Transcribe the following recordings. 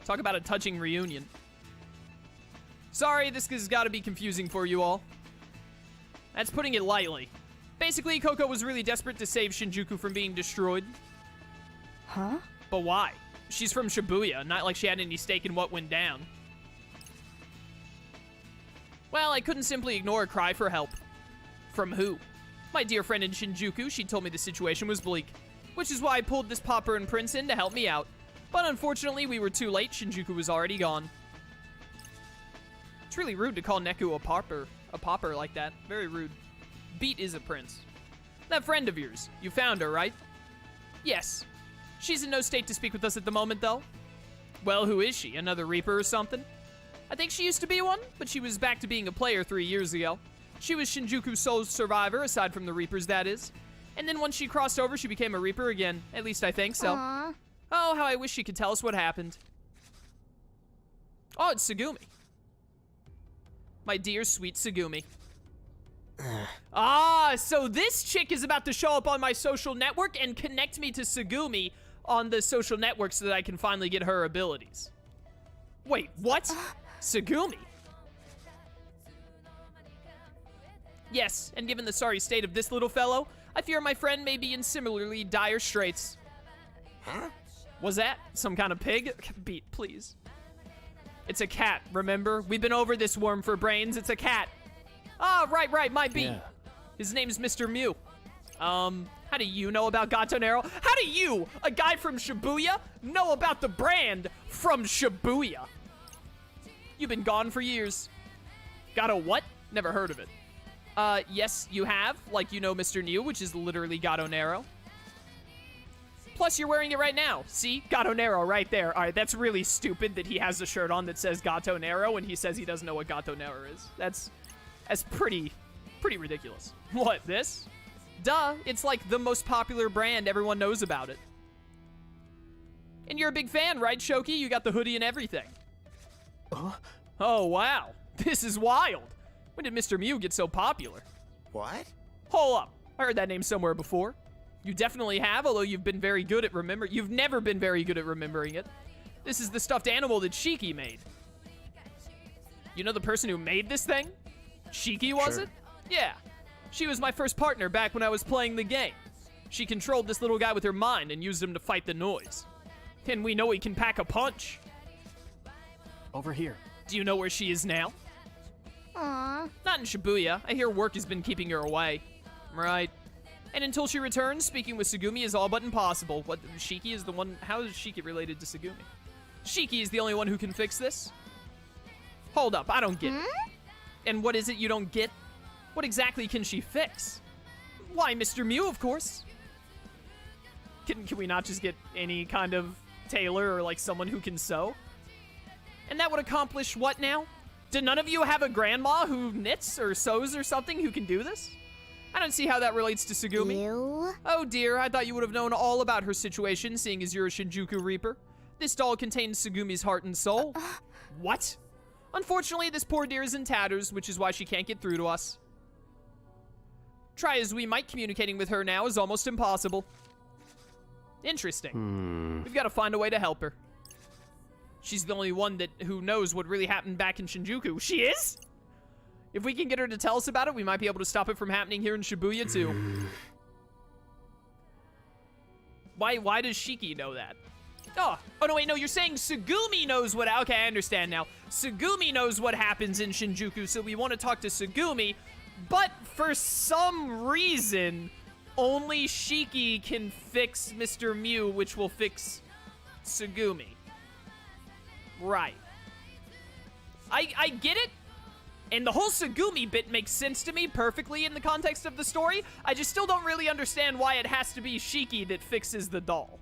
Talk about a touching reunion. Sorry, this has got to be confusing for you all. That's putting it lightly. Basically, Coco was really desperate to save Shinjuku from being destroyed. Huh? But why? She's from Shibuya, not like she had any stake in what went down. Well, I couldn't simply ignore a cry for help. From who? My dear friend in Shinjuku. She told me the situation was bleak, which is why I pulled this pauper and prince in to help me out. But unfortunately, we were too late. Shinjuku was already gone. It's really rude to call Neku a pauper like that. Very rude. Beat is a prince. That friend of yours, you found her, right? Yes. She's in no state to speak with us at the moment, though. Well, who is she? Another Reaper or something? I think she used to be one, but she was back to being a player 3 years ago. She was Shinjuku's sole survivor, aside from the Reapers, that is. And then once she crossed over, she became a Reaper again. At least I think so. Aww. Oh, how I wish she could tell us what happened. Oh, it's Tsugumi. My dear, sweet Tsugumi. So this chick is about to show up on my social network and connect me to Tsugumi on the social network so that I can finally get her abilities. Wait, what? Tsugumi? Yes, and given the sorry state of this little fellow, I fear my friend may be in similarly dire straits. Huh? Was that some kind of pig? Beat, please. It's a cat, remember? We've been over this worm for brains. It's a cat. Ah, right, my beat. Yeah. His name's Mr. Mew. How do you know about Gatonero? How do you, a guy from Shibuya, know about the brand from Shibuya? You've been gone for years. Got a what? Never heard of it. Yes, you have. Like, you know Mr. New, which is literally Gatonero. Plus, you're wearing it right now. See? Gatonero right there. All right, that's really stupid that he has a shirt on that says Gatonero and he says he doesn't know what Gatonero is. That's pretty ridiculous. What, this? Duh, it's like the most popular brand. Everyone knows about it. And you're a big fan, right, Shoki? You got the hoodie and everything. Oh, wow. This is wild. When did Mr. Mew get so popular? What? Hold up. I heard that name somewhere before. You definitely have, although you've been very good at remembering. You've never been very good at remembering it. This is the stuffed animal that Shiki made. You know the person who made this thing? Shiki, was Sure. it? Yeah. She was my first partner back when I was playing the game. She controlled this little guy with her mind and used him to fight the noise. And we know he can pack a punch. Over here. Do you know where she is now? Aww. Not in Shibuya. I hear work has been keeping her away. Right. And until she returns, speaking with Tsugumi is all but impossible. What, Shiki is the one... How is Shiki related to Tsugumi? Shiki is the only one who can fix this? Hold up, I don't get it. And what is it you don't get? What exactly can she fix? Why, Mr. Mew, of course. Can we not just get any kind of tailor or, like, someone who can sew? And that would accomplish what now? Do none of you have a grandma who knits or sews or something who can do this? I don't see how that relates to Tsugumi. Ew. Oh dear, I thought you would have known all about her situation, seeing as you're a Shinjuku Reaper. This doll contains Tsugumi's heart and soul. What? Unfortunately, this poor dear is in tatters, which is why she can't get through to us. Try as we might, communicating with her now is almost impossible. Interesting. We've got to find a way to help her. She's the only one who knows what really happened back in Shinjuku. She is? If we can get her to tell us about it, we might be able to stop it from happening here in Shibuya, too. Why does Shiki know that? Oh, no, wait, no, you're saying Tsugumi knows what... Okay, I understand now. Tsugumi knows what happens in Shinjuku, so we want to talk to Tsugumi, but for some reason, only Shiki can fix Mr. Mew, which will fix Tsugumi. Right. I get it. And the whole Tsugumi bit makes sense to me perfectly in the context of the story. I just still don't really understand why it has to be Shiki that fixes the doll.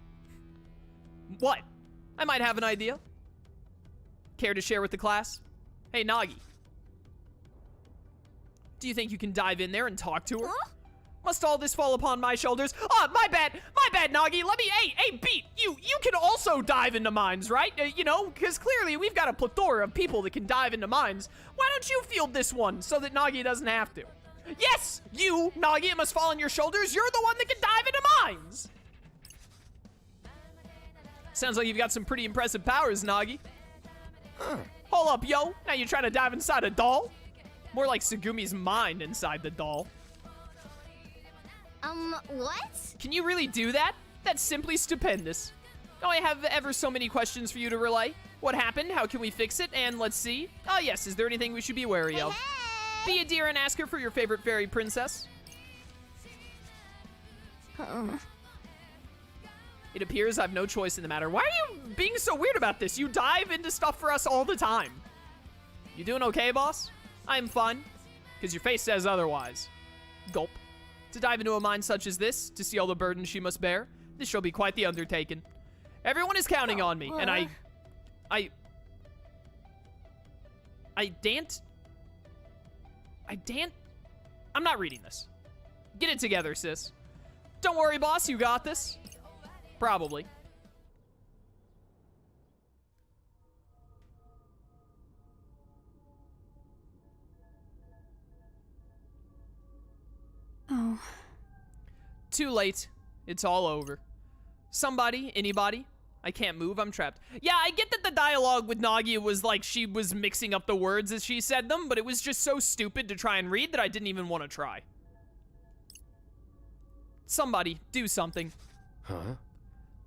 What? I might have an idea. Care to share with the class? Hey, Nagi. Do you think you can dive in there and talk to her? Huh? Must all this fall upon my shoulders? Oh, my bad, Nagi. Let me, hey, Beat, you can also dive into mines, right? You know, because clearly we've got a plethora of people that can dive into mines. Why don't you field this one so that Nagi doesn't have to? Yes, you, Nagi, it must fall on your shoulders. You're the one that can dive into mines. Sounds like you've got some pretty impressive powers, Nagi. Hold up, yo. Now you're trying to dive inside a doll? More like Tsugumi's mind inside the doll. What? Can you really do that? That's simply stupendous. Now I have ever so many questions for you to relay. What happened? How can we fix it? And let's see. Oh yes, is there anything we should be wary of? Be a dear and ask her for your favorite fairy princess. It appears I've no choice in the matter. Why are you being so weird about this? You dive into stuff for us all the time. You doing okay, boss? I'm fine. Because your face says otherwise. Gulp. To dive into a mind such as this, to see all the burden she must bear, this shall be quite the undertaking. Everyone is counting on me, and I daren't. I'm not reading this. Get it together, sis. Don't worry, boss, you got this. Probably. Oh. Too late. It's all over. Somebody, anybody? I can't move, I'm trapped. Yeah, I get that the dialogue with Nagi was like she was mixing up the words as she said them, but it was just so stupid to try and read that I didn't even want to try. Somebody, do something. Huh?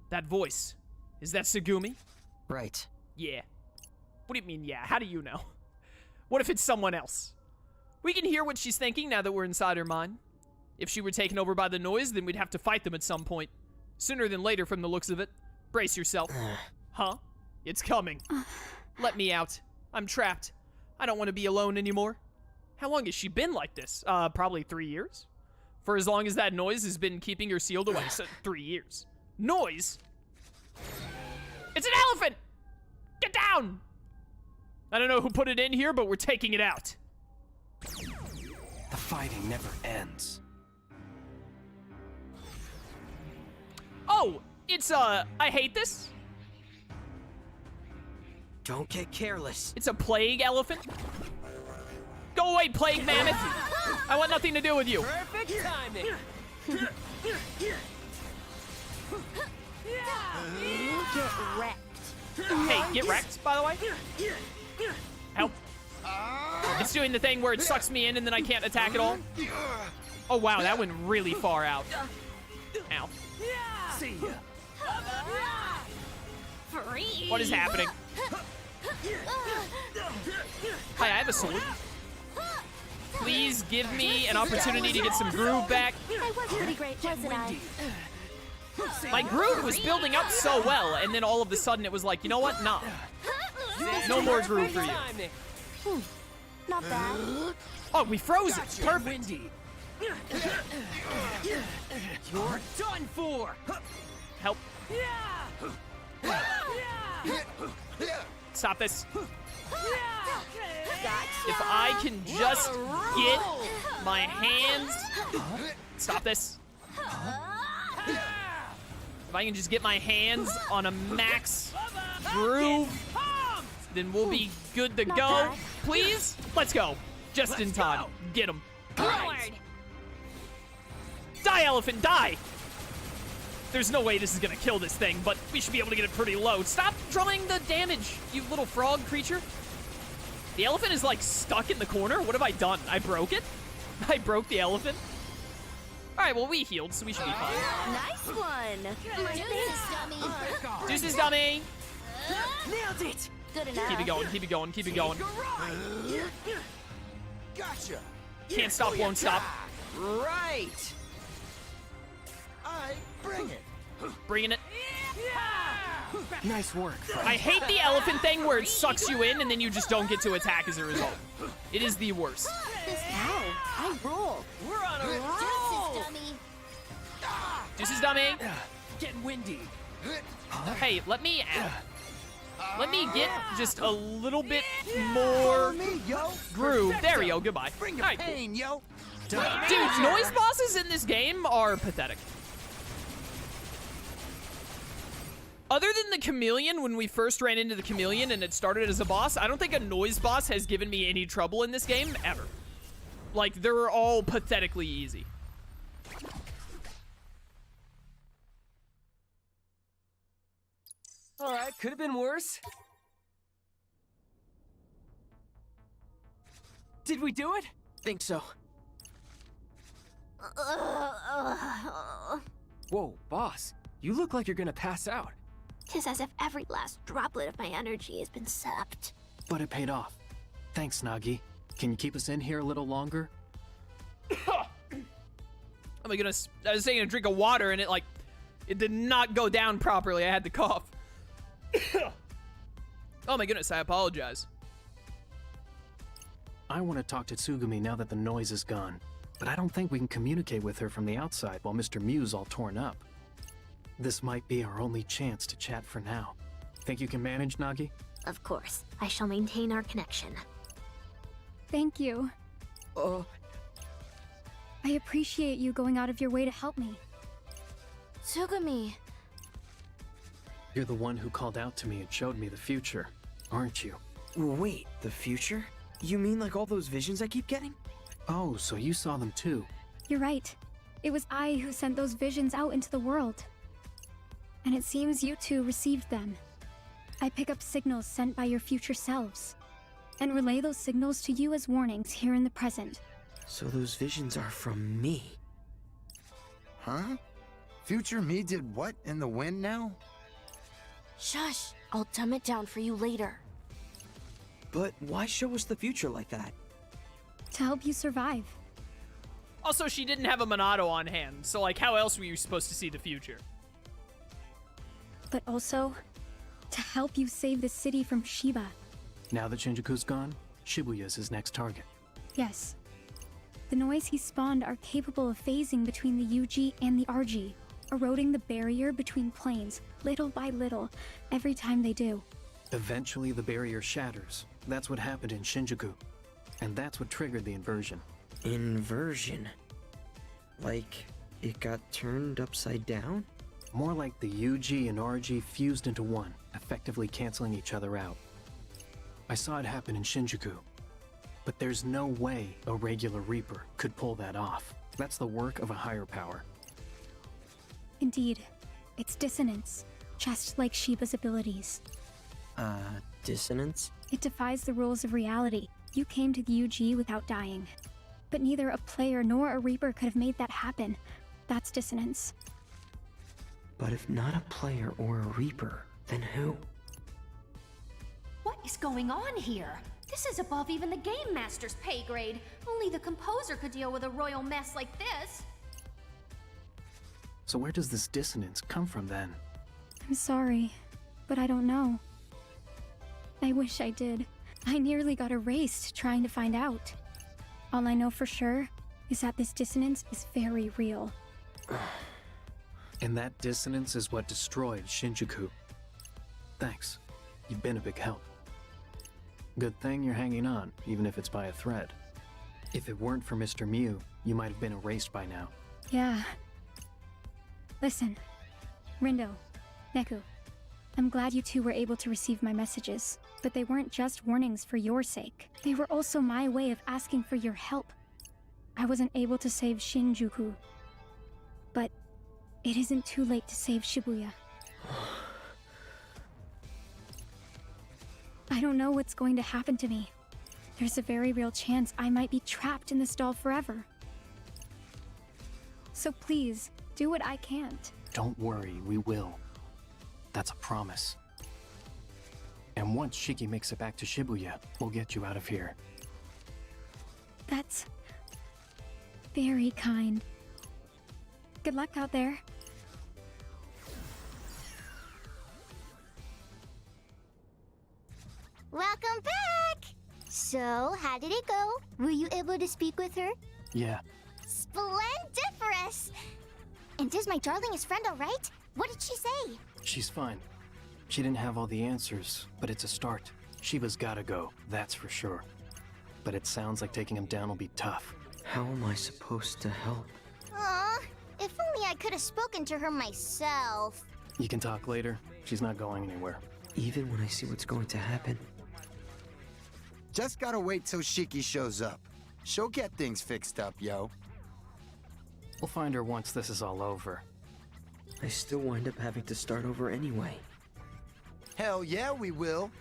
That voice. Is that Tsugumi? Right. Yeah. What do you mean, yeah? How do you know? What if it's someone else? We can hear what she's thinking now that we're inside her mind. If she were taken over by the noise, then we'd have to fight them at some point. Sooner than later from the looks of it. Brace yourself. Huh? It's coming. Let me out. I'm trapped. I don't want to be alone anymore. How long has she been like this? Probably 3 years? For as long as that noise has been keeping her sealed away. So 3 years. Noise? It's an elephant! Get down! I don't know who put it in here, but we're taking it out. The fighting never ends. Oh, it's, I hate this. Don't get careless. It's a plague elephant. Go away, plague mammoth. I want nothing to do with you. Perfect timing. Get wrecked. Hey, get wrecked, by the way. Help. It's doing the thing where it sucks me in and then I can't attack at all. Oh, wow, that went really far out. Ow. See ya. Free. What is happening? Hi, I have a sword. Please give me an opportunity to get some groove back. I was pretty great, wasn't I? My groove was building up so well, and then all of a sudden it was like, you know what? Nah. No more groove for you. Not bad. Oh, we froze it. Perfect. Windy. You're done for. Help. Stop this. If I can just get my hands... Stop this. If I can just get my hands on a max groove, then we'll be good to go. Please? Let's go. Just in time. Get him. Forward. Die, elephant, die! There's no way this is gonna kill this thing, but we should be able to get it pretty low. Stop drawing the damage, you little frog creature. The elephant is like stuck in the corner. What have I done? I broke it? I broke the elephant? All right, well, we healed, so we should be fine. Nice one. Deuces, dummy. Deuces, dummy. Nailed it. Good enough. Keep it going, keep it going, keep it going. Gotcha. Can't stop, won't stop. Right. I bring it. Bringing it. Nice work. I hate the elephant thing where it sucks you in and then you just don't get to attack as a result. It is the worst. Wow, I rule. We're on a Deuces, roll. dummy. Deuces, dummy. Getting windy. Hey, let me get just a little bit more Me, yo. groove. There we go. Goodbye. Bring All your right, cool. pain, yo. Dude, noise bosses in this game are pathetic. Other than the chameleon, when we first ran into the chameleon and it started as a boss, I don't think a noise boss has given me any trouble in this game, ever. Like, they're all pathetically easy. Alright, could have been worse. Did we do it? Think so. Whoa, boss. You look like you're gonna pass out. Tis as if every last droplet of my energy has been sapped. But it paid off. Thanks, Nagi. Can you keep us in here a little longer? Oh my goodness. I was taking a drink of water and it did not go down properly. I had to cough. Oh my goodness, I apologize. I want to talk to Tsugumi now that the noise is gone, but I don't think we can communicate with her from the outside while Mr. Mew's all torn up. This might be our only chance to chat for now. Think you can manage, Nagi? Of course, I shall maintain our connection. Thank you. I appreciate you going out of your way to help me. Tsugumi. You're the one who called out to me and showed me the future, aren't you? Wait, the future? You mean like all those visions I keep getting? Oh, so you saw them too. You're right. It was I who sent those visions out into the world. And it seems you two received them. I pick up signals sent by your future selves, and relay those signals to you as warnings here in the present. So those visions are from me. Huh? Future me did what in the wind now? Shush! I'll dumb it down for you later. But why show us the future like that? To help you survive. Also, she didn't have a Monado on hand, so like how else were you supposed to see the future? But also, to help you save the city from Shiba. Now that Shinjuku's gone, Shibuya's his next target. Yes. The noise he spawned are capable of phasing between the UG and the RG, eroding the barrier between planes, little by little, every time they do. Eventually the barrier shatters. That's what happened in Shinjuku. And that's what triggered the inversion. Inversion? Like, it got turned upside down? More like the UG and RG fused into one, effectively canceling each other out. I saw it happen in Shinjuku. But there's no way a regular Reaper could pull that off. That's the work of a higher power. Indeed, it's dissonance, just like Shiba's abilities. Dissonance? It defies the rules of reality. You came to the UG without dying. But neither a player nor a Reaper could have made that happen. That's dissonance. But if not a player or a Reaper, then who? What is going on here? This is above even the Game Master's pay grade. Only the composer could deal with a royal mess like this. So where does this dissonance come from then? I'm sorry, but I don't know. I wish I did. I nearly got erased trying to find out. All I know for sure is that this dissonance is very real. And that dissonance is what destroyed Shinjuku. Thanks. You've been a big help. Good thing you're hanging on, even if it's by a thread. If it weren't for Mr. Mew, you might have been erased by now. Yeah. Listen, Rindo, Neku, I'm glad you two were able to receive my messages, but they weren't just warnings for your sake. They were also my way of asking for your help. I wasn't able to save Shinjuku, but it isn't too late to save Shibuya. I don't know what's going to happen to me. There's a very real chance I might be trapped in this doll forever. So please, do what I can't. Don't worry, we will. That's a promise. And once Shiki makes it back to Shibuya, we'll get you out of here. That's very kind. Good luck out there. Welcome back! So, how did it go? Were you able to speak with her? Yeah, Splendiferous! And is my darlingest friend alright? What did she say? she's fine. She didn't have all the answers, but it's a start. Shiba's gotta go, that's for sure. But it sounds like taking him down will be tough. How am I supposed to help? Aw, if only I could have spoken to her myself. You can talk later. She's not going anywhere. Even when I see what's going to happen. Just gotta wait till Shiki shows up. She'll get things fixed up, yo. We'll find her once this is all over. I still wind up having to start over anyway. Hell yeah, we will.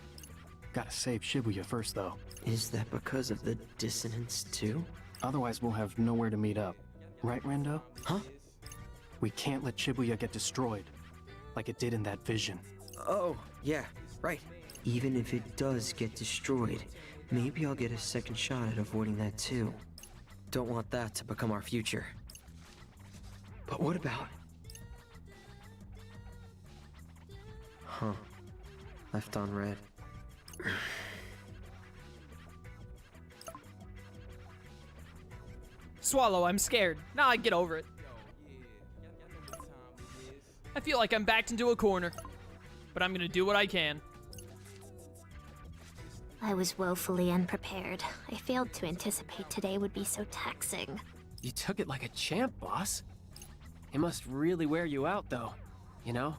Gotta save Shibuya first, though. Is that because of the dissonance, too? Otherwise, we'll have nowhere to meet up. Right, Rendo? Huh? We can't let Shibuya get destroyed, like it did in that vision. Oh, yeah, right. Even if it does get destroyed, maybe I'll get a second shot at avoiding that too. Don't want that to become our future. But what about... Huh. Left on red. Swallow, I'm scared. Nah, get over it. I feel like I'm backed into a corner, but I'm gonna do what I can. I was woefully unprepared. I failed to anticipate today would be so taxing. You took it like a champ, boss. It must really wear you out, though. You know?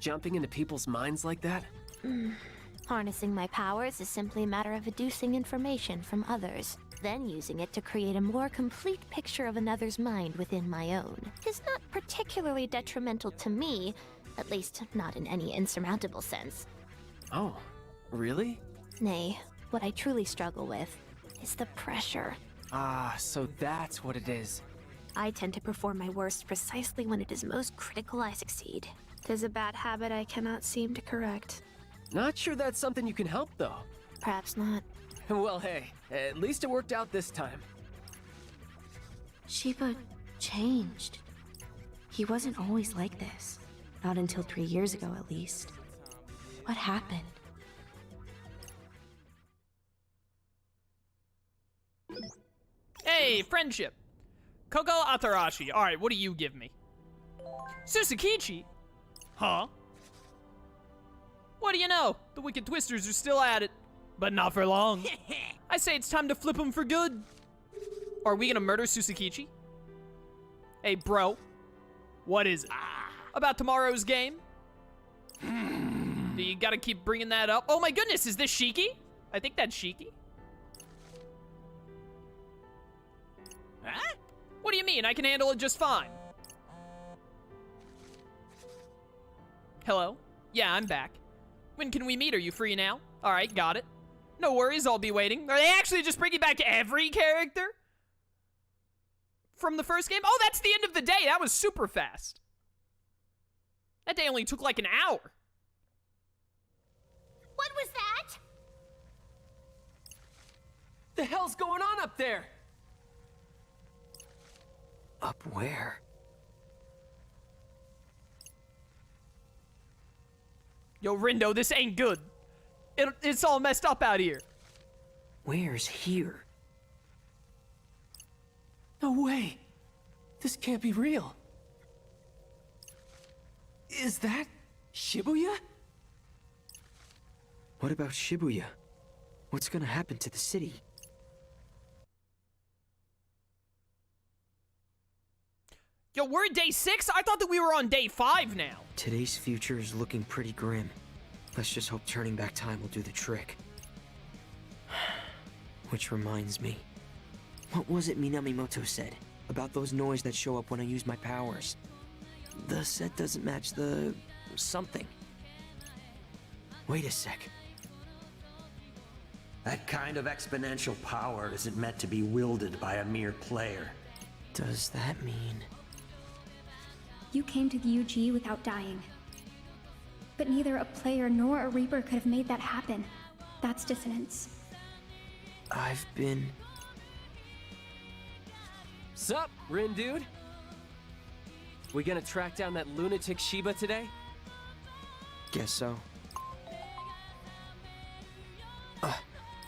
Jumping into people's minds like that? Harnessing my powers is simply a matter of deducing information from others, then using it to create a more complete picture of another's mind within my own. Is not particularly detrimental to me, at least not in any insurmountable sense. Oh, really? Nay, what I truly struggle with is the pressure. Ah, so that's what it is. I tend to perform my worst precisely when it is most critical I succeed. 'Tis a bad habit I cannot seem to correct. Not sure that's something you can help, though. Perhaps not. Well, hey, at least it worked out this time. Shiba changed. He wasn't always like this. Not until 3 years ago, at least. What happened? Hey, friendship. Koko Atarashi. Alright, what do you give me? Susakichi? Huh? What do you know? The Wicked Twisters are still at it. But not for long. I say it's time to flip them for good. Are we gonna murder Susakichi? Hey, bro. What is it? About tomorrow's game? Do you gotta keep bringing that up? Oh my goodness, is this Shiki? I think that's Shiki. Huh? What do you mean? I can handle it just fine. Hello? Yeah, I'm back. When can we meet? Are you free now? All right, got it. No worries, I'll be waiting. Are they actually just bringing back every character from the first game? Oh, that's the end of the day. That was super fast. That day only took like an hour. What was that? The hell's going on up there? Up where? Yo, Rindo, this ain't good. It's all messed up out here. Where's here? No way. This can't be real. Is that Shibuya? What about Shibuya? What's gonna happen to the city? Yo, we're at day 6? I thought that we were on day 5 now. Today's future is looking pretty grim. Let's just hope turning back time will do the trick. Which reminds me. What was it Minamimoto said about those noise that show up when I use my powers? The set doesn't match the... something. Wait a sec. That kind of exponential power isn't meant to be wielded by a mere player. Does that mean... You came to the UG without dying. But neither a player nor a Reaper could have made that happen. That's dissonance. I've been... Sup, Rin dude? We gonna track down that lunatic Shiba today? Guess so.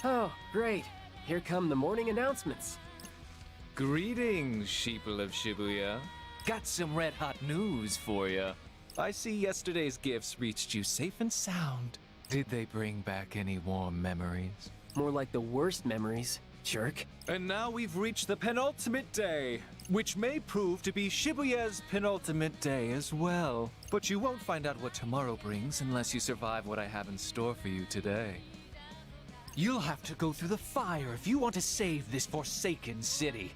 Oh, great. Here come the morning announcements. Greetings, sheeple of Shibuya. Got some red-hot news for you. I see yesterday's gifts reached you safe and sound. Did they bring back any warm memories? More like the worst memories, jerk. And now we've reached the penultimate day, which may prove to be Shibuya's penultimate day as well. But you won't find out what tomorrow brings unless you survive what I have in store for you today. You'll have to go through the fire if you want to save this forsaken city.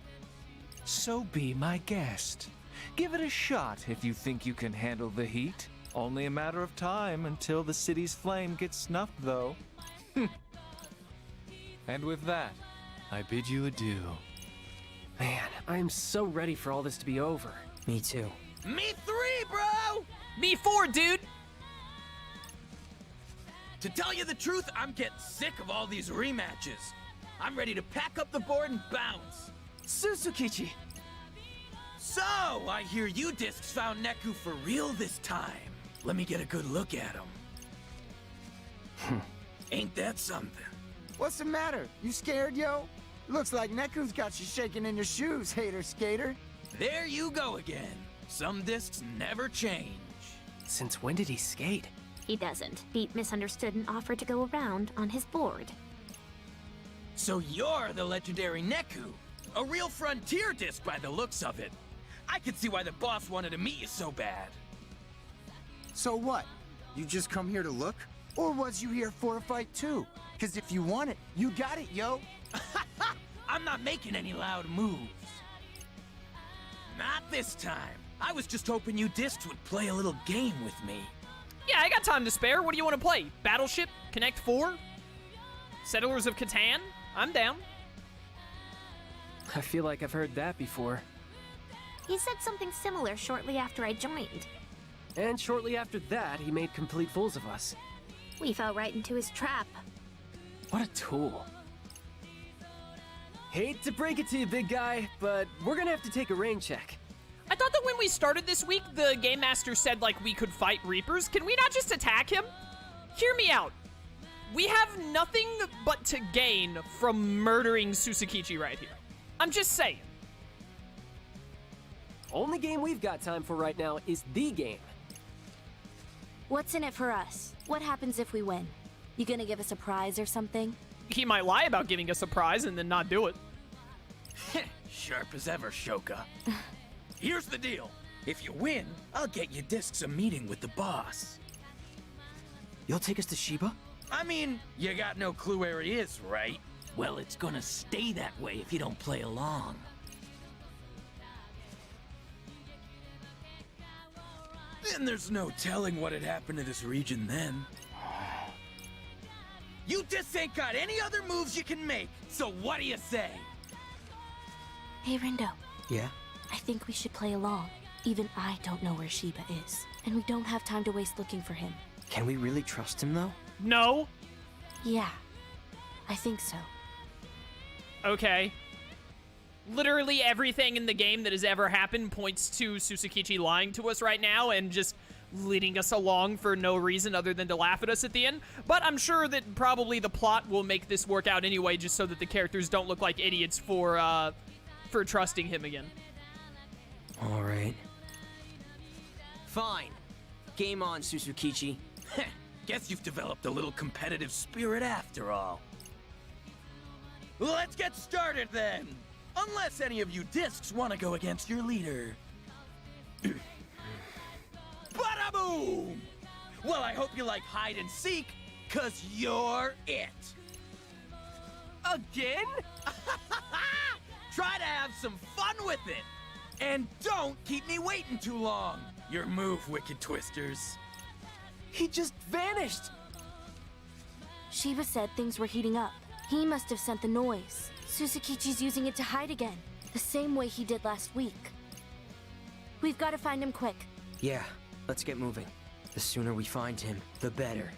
So be my guest. Give it a shot if you think you can handle the heat. Only a matter of time until the city's flame gets snuffed, though. And with that, I bid you adieu. Man, I am so ready for all this to be over. Me too. Me 3, bro! Me 4, dude. To tell you the truth, I'm getting sick of all these rematches. I'm ready to pack up the board and bounce. Suzukichi! So, I hear you discs found Neku for real this time. Let me get a good look at him. Ain't that something? What's the matter? You scared, yo? Looks like Neku's got you shaking in your shoes, hater skater. There you go again. Some discs never change. Since when did he skate? He doesn't. Beat misunderstood and offered to go around on his board. So you're the legendary Neku. A real frontier disc by the looks of it. I could see why the boss wanted to meet you so bad. So what? You just come here to look? Or was you here for a fight too? Cause if you want it, you got it, yo. I'm not making any loud moves. Not this time. I was just hoping you discs would play a little game with me. Yeah, I got time to spare. What do you want to play? Battleship? Connect 4? Settlers of Catan? I'm down. I feel like I've heard that before. He said something similar shortly after I joined. And shortly after that, he made complete fools of us. We fell right into his trap. What a tool. Hate to break it to you, big guy, but we're gonna have to take a rain check. I thought that when we started this week, the Game Master said, like, we could fight Reapers. Can we not just attack him? Hear me out. We have nothing but to gain from murdering Suzukichi right here. I'm just saying. Only game we've got time for right now is the game. What's in it for us? What happens if we win? You gonna give us a prize or something? He might lie about giving us a prize and then not do it. Sharp as ever, Shoka. Here's the deal. If you win, I'll get you discs a meeting with the boss. You'll take us to Shiba? I mean, you got no clue where he is, right? Well, it's gonna stay that way if you don't play along. And there's no telling what had happened to this region then. You just ain't got any other moves you can make, so what do you say? Hey, Rindo. Yeah? I think we should play along. Even I don't know where Shiba is, and we don't have time to waste looking for him. Can we really trust him, though? No. Yeah, I think so. Okay. Literally everything in the game that has ever happened points to Suzukichi lying to us right now and just leading us along for no reason other than to laugh at us at the end. But I'm sure that probably the plot will make this work out anyway, just so that the characters don't look like idiots for trusting him again. All right. Fine. Game on, Suzukichi. Guess you've developed a little competitive spirit after all. Let's get started then! Unless any of you discs want to go against your leader. Bada boom! Well, I hope you like hide and seek, cause you're it. Again? Try to have some fun with it. And don't keep me waiting too long. Your move, Wicked Twisters. He just vanished! Shiba said things were heating up. He must have sent the noise. Suzukichi's using it to hide again, the same way he did last week. We've got to find him quick. Yeah, let's get moving. The sooner we find him, the better.